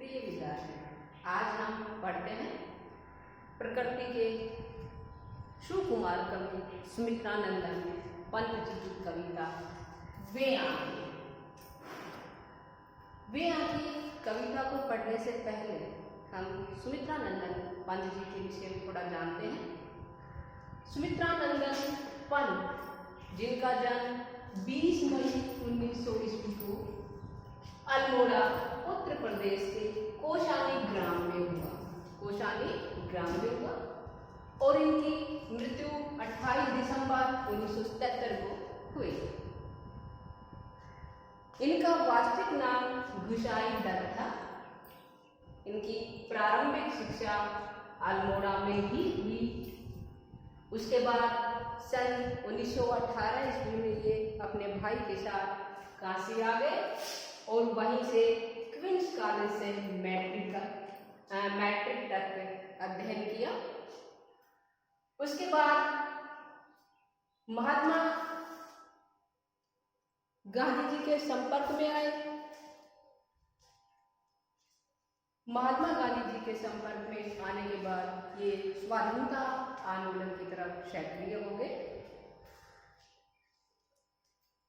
प्रिय विद्यार्थी, आज हम पढ़ते हैं प्रकृति के सुकुमार कवि सुमित्रानंदन पंत जी की कविता वे आंखें। वे आंखें कविता को पढ़ने से पहले हम सुमित्रानंदन पंत जी के विषय में थोड़ा जानते हैं। सुमित्रानंदन पंत जिनका जन्म 20 मई 1900 ईस्वी को अल्मोड़ा उत्तर प्रदेश के कौशानी ग्राम में हुआ और इनकी मृत्यु 28 दिसंबर 1977 को हुई। इनका वास्तविक नाम घुसाई दत्त था। इनकी प्रारंभिक शिक्षा अल्मोड़ा में ही हुई। उसके बाद सन 1918 ईस्वी में ये अपने भाई के साथ काशी आ गए और वहीं से क्वींस कॉलेज से मैट्रिक तक अध्ययन किया। उसके बाद महात्मा गांधी जी के संपर्क में आए। महात्मा गांधी जी के संपर्क में आने के बाद ये स्वाधीनता आंदोलन की तरफ सक्रिय हो गए।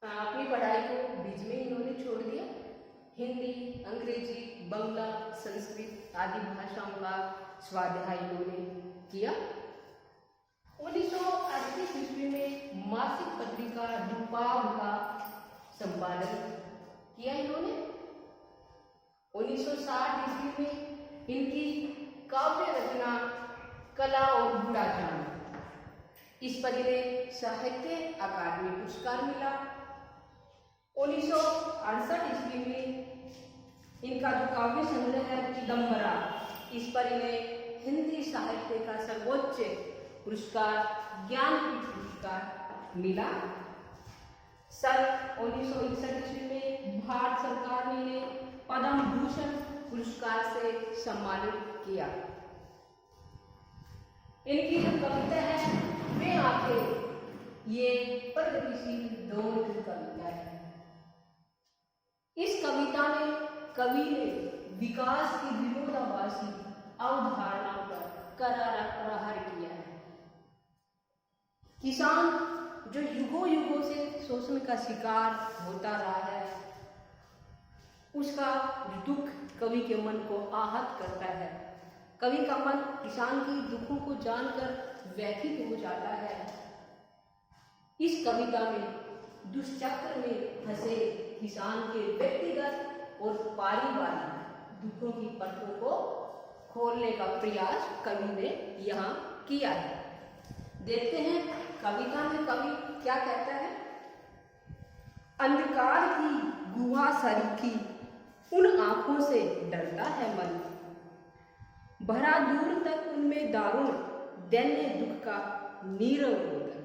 अपनी पढ़ाई को बीच में इन्होंने छोड़ दिया। हिंदी, अंग्रेजी, बंगला, संस्कृत आदि भाषाओं का स्वाध्याय इन्होंने किया। 1938 ईस्वी में मासिक पत्रिका रूपाभ का संपादन किया इन्होंने। 1960 ईस्वी में इनकी काव्य रचना कला और बुढ़ाचान, इस पर इन्हें साहित्य अकादमी पुरस्कार मिला। 1968 ईस्वी में इनका जो काव्य संग्रह है चिदंबरा, इस पर इन्हें हिंदी साहित्य का सर्वोच्च पुरस्कार ज्ञानपीठ पुरस्कार मिला। सन 1961 ईस्वी में भारत सरकार ने इन्हें पद्म भूषण पुरस्कार से सम्मानित किया। इनकी जो कविता है वे आंखें, ये प्रगतिशील दौर की कविता है। इस कविता में कवि ने विकास की विरोधाभासी अवधारणाओं पर करारा प्रहार किया है। किसान जो युगों युगों से शोषण का शिकार होता रहा है, उसका दुख कवि के मन को आहत करता है। कवि का मन किसान की दुखों को जानकर व्यथित हो जाता है। इस कविता में दुष्चक्र में फंसे किसान के व्यक्तिगत और पारिवारिक दुखों की परतों को खोलने का प्रयास कवि ने यहाँ किया है। देखते हैं कविता में कवि क्या कहता है। अंधकार की गुहा सरीखी उन आंखों से डरता है मन, भरा दूर तक उनमें दारुण दैन्य दुख का नीरव रोदन।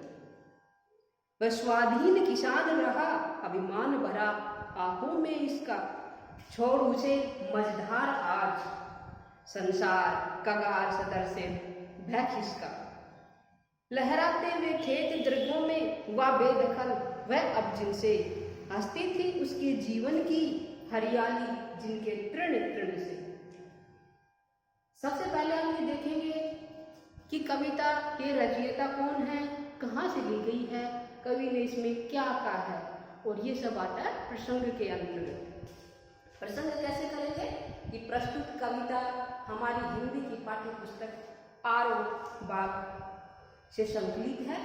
वह स्वाधीन किसान रहा अभिमान भरा आंखों में इसका, छोड़ उसे मझधार आज संसार कगार सदर से भय खिसका। लहराते हुए खेत दृगों में हुआ बेदखल वह, अब जिनसे हंसती थी उसके जीवन की हरियाली जिनके तृण तृण से। सबसे पहले हम ये देखेंगे कि कविता के रचयिता कौन है, कहाँ से ली गई है, कवि ने इसमें क्या कहा है, और ये सब आता है प्रसंग के अंतर्गत। प्रसंग कैसे करेंगे कि प्रस्तुत कविता हमारी हिंदी की पाठ्य पुस्तक आरोह भाग से संकलित है,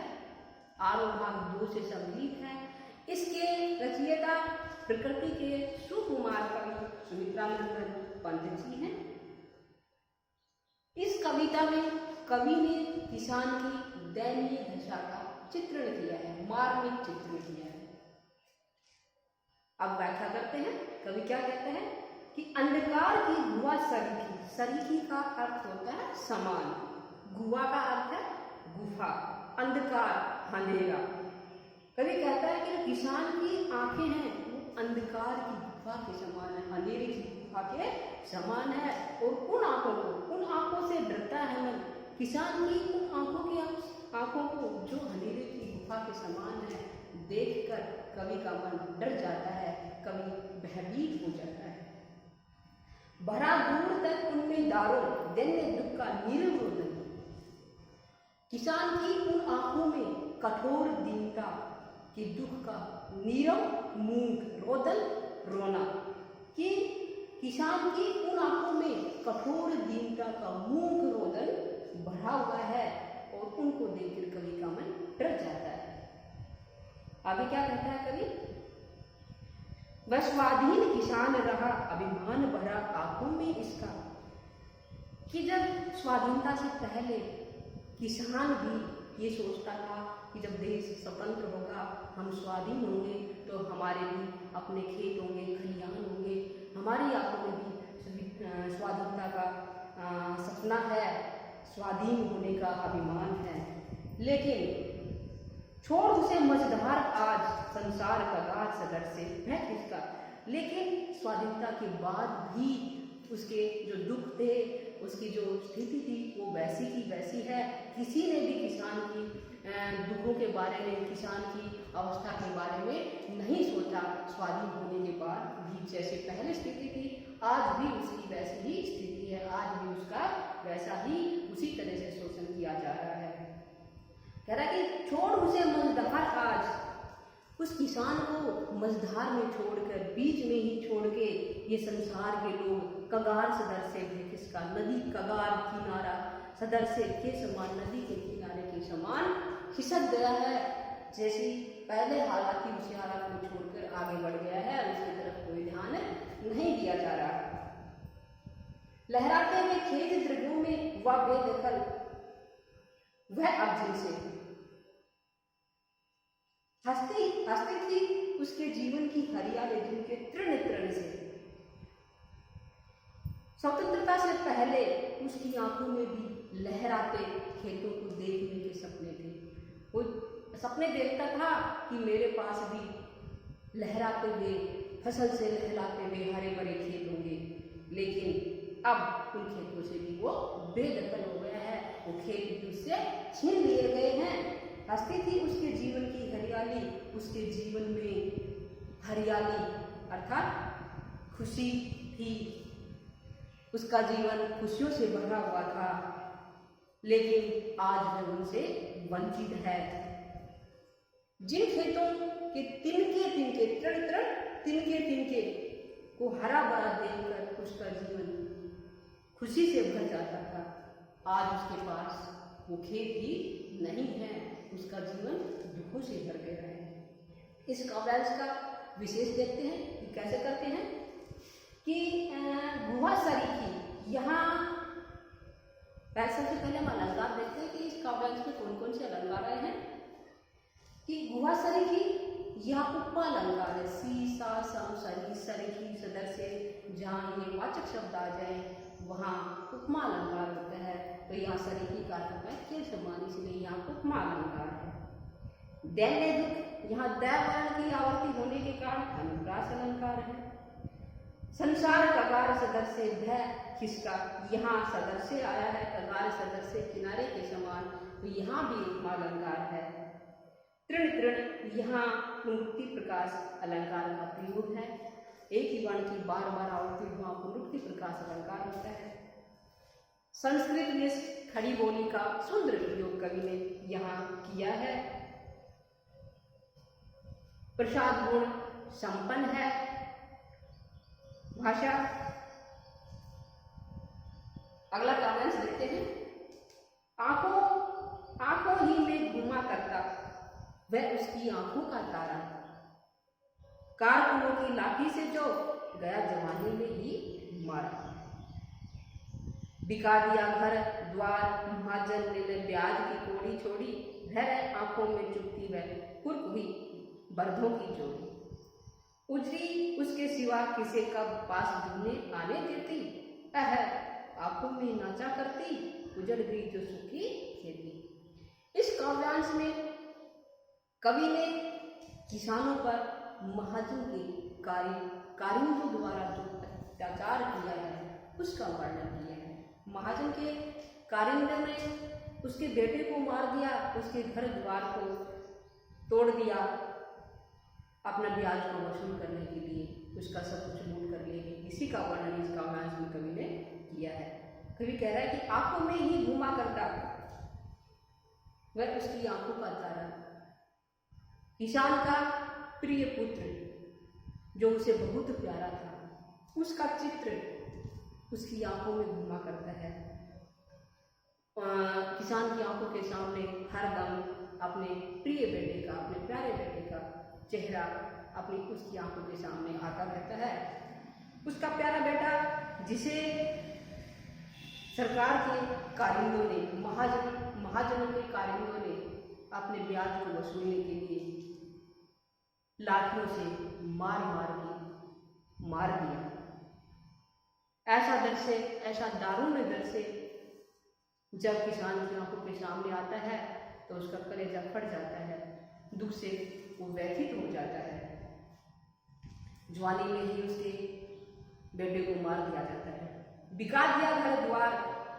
आरोह भाग 2 से संकलित है। इसके रचयिता प्रकृति के सुकुमार कवि सुमित्रानंदन पंत जी हैं। इस कविता में कवि ने किसान की दयनीय दशा का चित्रण किया है, मार्मिक चित्रण किया है। अब व्याख्या करते हैं। कवि क्या कहते हैं कि अंधकार की गुहा सरीखी, सरीखी का अर्थ होता है समान, गुहा का अर्थ है गुफा, अंधकार अंधेरा। कवि कहता है कि किसान की आंखें हैं वो अंधकार की गुफा के समान है, अंधेरे की गुफा के समान है, और उन आंखों से डरता है मन। किसान की उन आंखों को जो अंधेरे की गुफा के समान है, देखकर कवि का मन डर जाता है, कवि भयभीत हो जाता है। भरा दूर तक उनमें दारुण दैन्य दुख का नीरव रोदन। किसान की उन आंखों में कठोर दीनता के दुख का नीरव मूक रोदन रोना। कि किसान की उन आंखों में कठोर दीनता का मूक रोदन भरा हुआ है और उनको देखकर कवि का मन डर जाता है। आगे क्या कहता है कवि? वह स्वाधीन किसान रहा अभिमान भरा आंखों में इसका। कि जब स्वाधीनता से पहले किसान भी ये सोचता था कि जब देश स्वतंत्र होगा, हम स्वाधीन होंगे, तो हमारे भी अपने खेत होंगे, खलिहान होंगे, हमारी आंखों में भी स्वाधीनता का सपना है, स्वाधीन होने का अभिमान है। लेकिन छोड़ उसे मझधार आज संसार का गाज सदर से वह किसका। लेकिन स्वाधीनता के बाद भी उसके जो दुख थे, उसकी जो स्थिति थी, वो वैसी की वैसी है। किसी ने भी किसान की दुखों के बारे में, किसान की अवस्था के बारे में नहीं सोचा। स्वाधीन होने के बाद भी जैसे पहले स्थिति थी, आज भी उसकी वैसी ही स्थिति है, आज भी उसका वैसा ही उसी तरह से शोषण किया जा रहा है। कह रहा कि छोड़ उसे मझधार आज, उस किसान को मझधार में छोड़कर, बीच में ही छोड़ के ये संसार के लोग कगार सदर से किसका, नदी कगार किनारा सदर से के समान, नदी के किनारे के समान खिसक गया है। जैसे पहले हालात थी उसी हालात को छोड़कर आगे बढ़ गया है, उसकी तरफ कोई ध्यान नहीं दिया जा रहा। लहराते हुए खेत द्रव्यों में वह बेदखल, वह अब जिनसे हंसती थी उसके जीवन की हरियाली जिनके तृण तृण से। स्वतंत्रता से पहले उसकी आंखों में भी लहराते खेतों को देखने के सपने थे। वो सपने देखता था कि मेरे पास भी लहराते हुए, फसल से लहराते हुए हरे भरे खेत होंगे। लेकिन अब उन खेतों से भी वो बेदखल हो गया है, वो खेत भी उससे छीन लिए गए हैं। हंसती थी उसके जीवन की हरियाली, उसके जीवन में हरियाली अर्थात खुशी थी, उसका जीवन खुशियों से भरा हुआ था। लेकिन आज वह उनसे वंचित है। जिन खेतों के तिनके तृण तृण तिनके को हरा भरा देखकर उसका जीवन खुशी से भर जाता था, आज उसके पास वो खेत ही नहीं है, उसका जीवन दुखों से भर गया है। इस काव्यांश का विशेष देखते हैं कि कैसे करते हैं कि गुहा सरीखी, यहाँ सबसे पहले हम अलंकार देखते हैं कि इस काव्यांश में कौन कौन से अलंकार आए हैं। कि गुहा सरीखी यह उपमा अलंकार है। सी सा सम सरी सरीखी सदर से जहाँ ये वाचक शब्द आ जाए वहाँ उपमा अलंकार होता है। तो यहाँ सरीखी का अर्थ है खेल समान, इसलिए यहाँ उपमा अलंकार है। दैन्य दुख, यहाँ दै वर्ण की आवर्ती होने के कारण अनुप्रास अलंकार है। संसार कगार सदर से भय खिसका, यहाँ सदर से आया है, कगार सदर से किनारे के समान, तो यहाँ भी उपमा अलंकार है। तृण तृण, यहाँ पुनरुक्ति प्रकाश अलंकार का प्रयोग है। एक ही वर्ण की बार बार आवृत्ति वहाँ पुनरुक्ति प्रकाश अलंकार होता है। संस्कृत में खड़ी बोली का सुंदर प्रयोग कवि ने यहाँ किया है। प्रसाद गुण संपन्न है भाषा। अगला काव्यांश देखते हैं। आंखों ही में घूमा करता वह उसकी आंखों का तारा, कारकुनों की लाठी से जो गया जवानी में ही मारा। बिका दिया घर द्वार महाजन ने ब्याज की कोड़ी छोड़ी, भय आंखों में चुपती वह कुर्क हुई बर्धों की जोड़ी। उजरी उसके सिवा किसे कब पास ढूंढने आने देती, आंखों में नाचा करती उजड़ गई जो सुखी खेती। इस काव्यांश में कवि ने किसानों पर महाजन के कारिंदों द्वारा जो अत्याचार किया है उसका वर्णन किया है। महाजन के कारिंदों ने उसके बेटे को मार दिया, उसके घर द्वार को तोड़ दिया, अपना ब्याज को वसूल करने के लिए उसका सब कुछ लूट कर ले गए। इसी का वर्णन इस काव्यांश में कवि ने किया है। कवि कह रहा है कि आंखों में ही घूमा करता वह उसकी आंखों का तारा, किसान का प्रिय पुत्र जो उसे बहुत प्यारा था, उसका चित्र उसकी आंखों में घूमा करता है। किसान की आंखों के सामने हरदम अपने प्रिय बेटे का, अपने प्यारे बेटे का चेहरा अपनी उसकी आंखों के सामने आता रहता है। उसका प्यारा बेटा जिसे सरकार के कारिंदों ने, महाजनों के कारिंदों ने अपने ब्याज को वसूलने के लिए लाठियों से मार दिया। ऐसा दृश्य, ऐसा दारुण दृश्य जब किसान की आंखों के सामने आता है तो उसका कलेजा फट जाता है, दुख से वो व्यथित हो जाता है। जवानी में ही उसके बेटे को मार दिया जाता है, बिका दिया घर द्वार।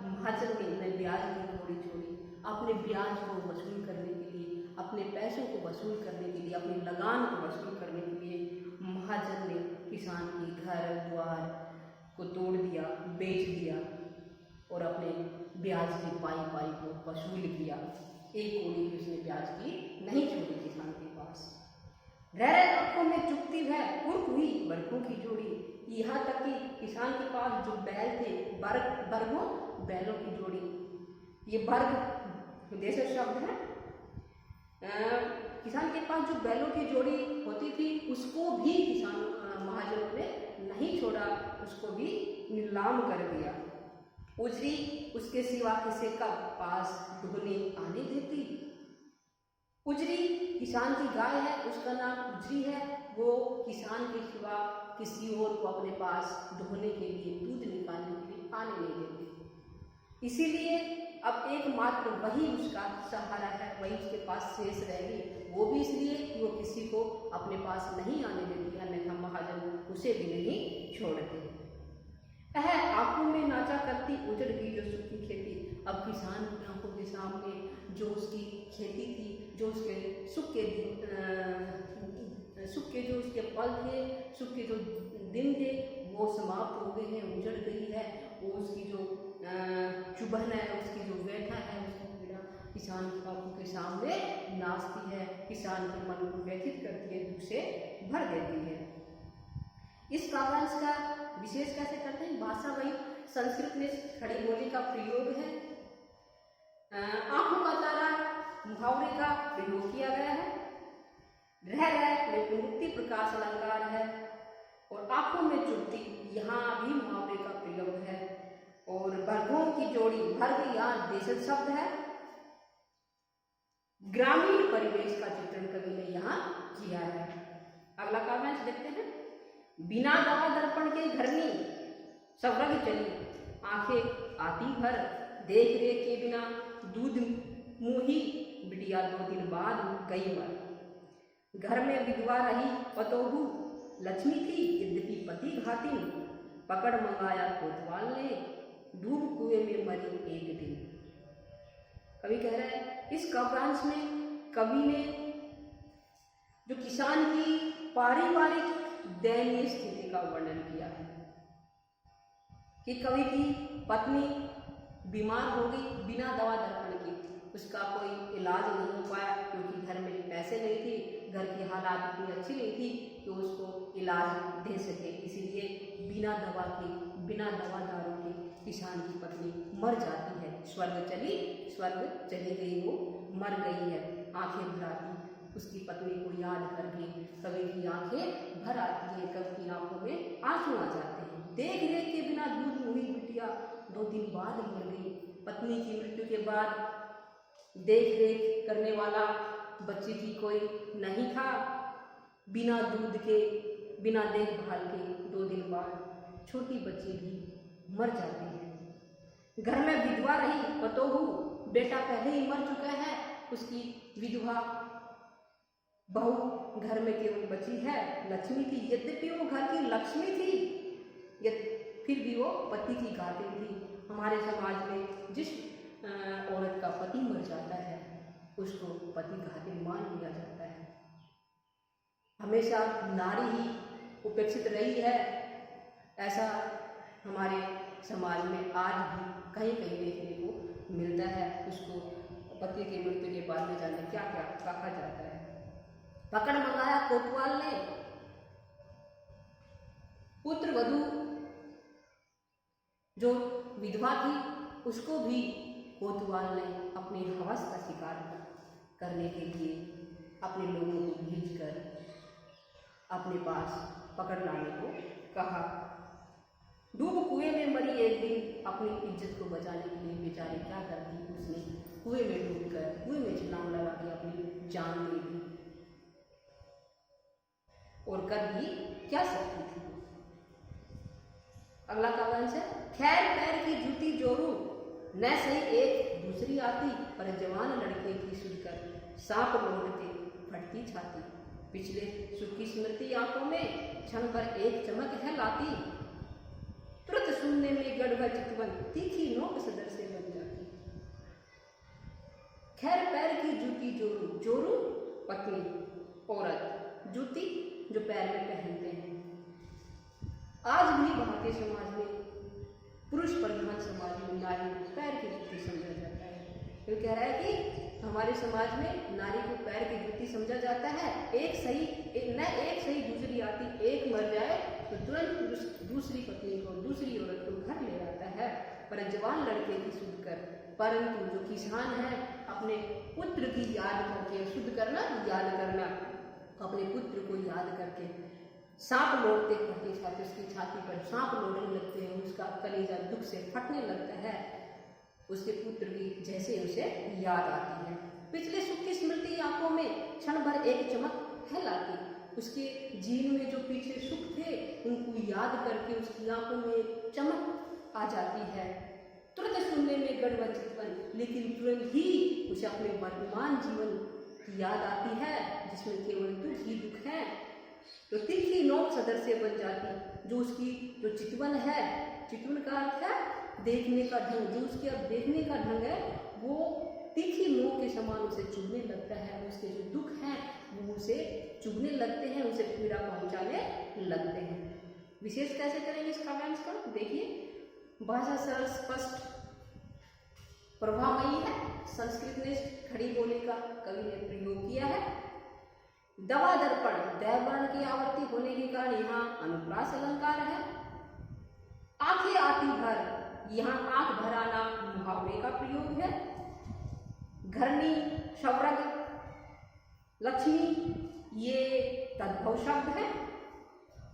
महाजन ने ब्याज की घोड़ी छोड़ी, अपने ब्याज को वसूल करने के लिए, अपने पैसों को वसूल करने के लिए, अपनी लगान को वसूल करने के लिए महाजन ने किसान के घर द्वार को तोड़ दिया, बेच दिया और अपने ब्याज की पाई को वसूल किया। एक कौड़ी भी उसने ब्याज की नहीं छोड़ी किसान के पास। रह आंखों में चुपती है उर्क हुई बरगों की जोड़ी। यहाँ तक कि किसान के पास जो बैल थे, बरगों बैलों की जोड़ी, ये बर्ग देशज शब्द है। किसान के पास जो बैलों की जोड़ी होती थी उसको भी किसान महाजनों ने नहीं छोड़ा, उसको भी नीलाम कर दिया। उजरी उसके सिवा किसी का पास ढोने आने देती। उजरी किसान की गाय है, उसका नाम उजरी है। वो किसान के सिवा किसी और को अपने पास ढोने के लिए, दूध निकालने के लिए आने नहीं देती। इसीलिए अब एकमात्र वही उसका सहारा है, वही उसके पास शेष रहेगी। वो भी इसलिए कि वो किसी को अपने पास नहीं आने देती, अन्यथा महाजन उसे भी नहीं छोड़ते। आंखों में नाचा करती उजड़ गई जो सूखी खेती। अब किसान की आंखों के सामने जो उसकी खेती थी, जो उसके सुख के जो उसके पल थे, सुख के जो दिन थे, वो समाप्त हो गए हैं, उजड़ गई है। वो उसकी जो चुभन है, उसकी जो व्यथा है, उसकी पीड़ा किसान की आंखों के सामने नाचती है, किसान के मन को व्यथित करती है, दुख से भर देती है। इस काव्यांश का विशेष कैसे करते हैं? भाषा वही संस्कृत में खड़ी बोली का प्रयोग है। आंखों का तारा मुहावरे का प्रयोग किया गया है। रह में पुनरुक्ति प्रकाश अलंकार है और आंखों में चुभती यहाँ भी मुहावरे का प्रयोग है। और बर्गों की जोड़ी, भर्ग यहाँ देशज शब्द है। ग्रामीण परिवेश का चित्रण कवि ने यहाँ किया है। अगला काव्यांश देखते हैं। बिना दवा दर्पण के घरनी सवरग चली, आंखें आती भर, देख रेख के बिना दूध मुही, बिटिया 2 दिन बाद गई मर। घर में विधवा रही पतोहू, लक्ष्मी थी यद्यपि पति घातिन, पकड़ मंगाया कोतवाल ने, डूब कुएं में मरी एक दिन। कवि कह रहे हैं इस काव्यांश में कवि ने जो किसान की पारिवारिक दयनीय स्थिति का वर्णन किया है कि कवि की पत्नी बीमार हो गई बिना दवा दर्पण के, उसका कोई इलाज नहीं हो पाया क्योंकि घर में पैसे नहीं थे, घर की हालात इतनी अच्छी नहीं थी कि उसको इलाज दे सके। इसीलिए बिना दवा के, बिना दवा दारू के किसान की पत्नी मर जाती है। स्वर्ग चली गई, वो मर गई है। आंखें भर आती उसकी पत्नी को याद करके कवि की आंखें भर आती है, कवि की आंखों में आंसू आ जाते हैं। देख रेख के बिना दूध हुई बिटिया 2 दिन बाद मर गई। पत्नी की मृत्यु के बाद देख रेख करने वाला बच्चे की कोई नहीं था। बिना दूध के, बिना देखभाल के 2 दिन बाद छोटी बच्ची भी मर जाती है। घर में विधवा रही पतोहू, बेटा पहले ही मर चुका है, उसकी विधवा बहू घर में केवल बची है, लक्ष्मी थी। यद्यपि वो घर की लक्ष्मी थी, फिर भी वो पति की घातिन थी। हमारे समाज में जिस औरत का पति मर जाता है उसको पति घातिन मान लिया जाता है। हमेशा नारी ही उपेक्षित रही है, ऐसा हमारे समाज में आज भी कहीं कहीं देखने को मिलता है। उसको पति की मृत्यु के बाद में जाने क्या क्या कहा जाता है। पकड़ मंगाया कोतवाल ने, पुत्र वधू जो विधवा थी उसको भी कोतवाल ने अपने हवस का शिकार करने के लिए अपने लोगों को भेजकर अपने पास पकड़ लाने को कहा। डूब कुएं में मरी एक दिन अपनी इज्जत को बचाने के लिए बेचारे क्या करती, उसने कुएं में डूबकर कुएं में छलांग लगा के अपनी जान दे दी। और कर भी क्या सकती थी। अगला काव्यांश है, खैर पैर की जूती जोरू न सही एक दूसरी आती, पर जवान लड़के की सुनकर सांप लौटते फटती छाती। पिछले सुख की स्मृति आंखों में क्षण पर एक चमक है लाती, तुरंत सुनने में गड़बड़ चितवन तीखी नोक सदर से बन जाती। खैर पैर की जूती जोरू, जोरू पत्नी औरत, जूती जो पैर में पहनते हैं। आज भी भारतीय समाज में, पुरुष प्रधान समाज में नारी को पैर की जूती समझा जाता है। तो कह रहा है कि हमारे समाज में नारी को पैर की जूती समझा जाता है। एक सही दूसरी आती, एक मर जाए तो तुरंत दूसरी पत्नी को, दूसरी औरत को घर ले आता है। पर जवान लड़के की सुनकर, परंतु जो किसान है अपने पुत्र की याद करके, शुद्ध करना याद करना, अपने पुत्र को याद करके सांप लौटते फटती छाती, उसकी छाती पर सांप लौटने लगते हैं, उसका कलेजा दुख से फटने लगता है। उसके पुत्र की जैसे उसे याद आती है। पिछले सुख की स्मृति आंखों में क्षण भर एक चमक है लाती। उसके जीवन में जो पीछे सुख थे उनको याद करके उसकी आंखों में एक चमक आ जाती है। तुरंत सुनने में गड़बड़ चितवन, लेकिन तुरंत ही उसे अपने वर्तमान जीवन की याद आती है जिसमें केवल दुख ही दुख है। तो तीखी नोक सदर से बन जाती। जो उसकी जो चितवन है, चितवन का अर्थ है देखने का ढंग, जो उसके अब देखने का ढंग है वो तीखी नोक के समान उसे चुभने लगता है। उसके जो दुख हैं वो उसे चुभने लगते हैं, उसे पीड़ा पहुंचाने लगते हैं। विशेष कैसे करेंगे इस काव्यांश का, देखिए भाषा सरल स्पष्ट प्रभावमयी है। संस्कृत ने खड़ी बोली का कवि ने प्रयोग किया है। दवा दर्पण दैवर्ण की आवर्ती होने के कारण यहाँ अनुप्रास अलंकार है। आंखें आती भर, यहाँ आंख भराना मुहावरे का प्रयोग है। घरनी शवरग लक्ष्मी ये तद्भव शब्द है।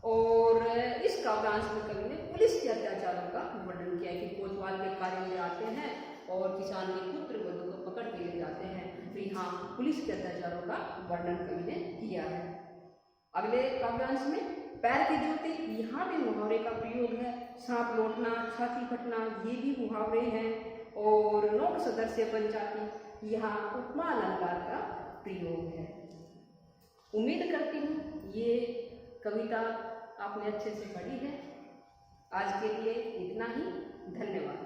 और इस काव्यांश में कवि ने पुलिस के अत्याचारों का वर्णन किया कि कोतवाल के कार्य में आते हैं और किसान के पुत्र वधू को पकड़ के ले जाते हैं। तो यहाँ पुलिस के अत्याचारों का वर्णन कवि ने किया है। अगले काव्यांश में पैर की जूती, यहाँ भी मुहावरे का प्रयोग है। सांप लौटना, छाती फटना ये भी मुहावरे हैं। और नोक सदर से बन जाती, यहाँ उपमा अलंकार का प्रयोग है। उम्मीद करती हूँ ये कविता आपने अच्छे से पढ़ी है। आज के लिए इतना ही, धन्यवाद।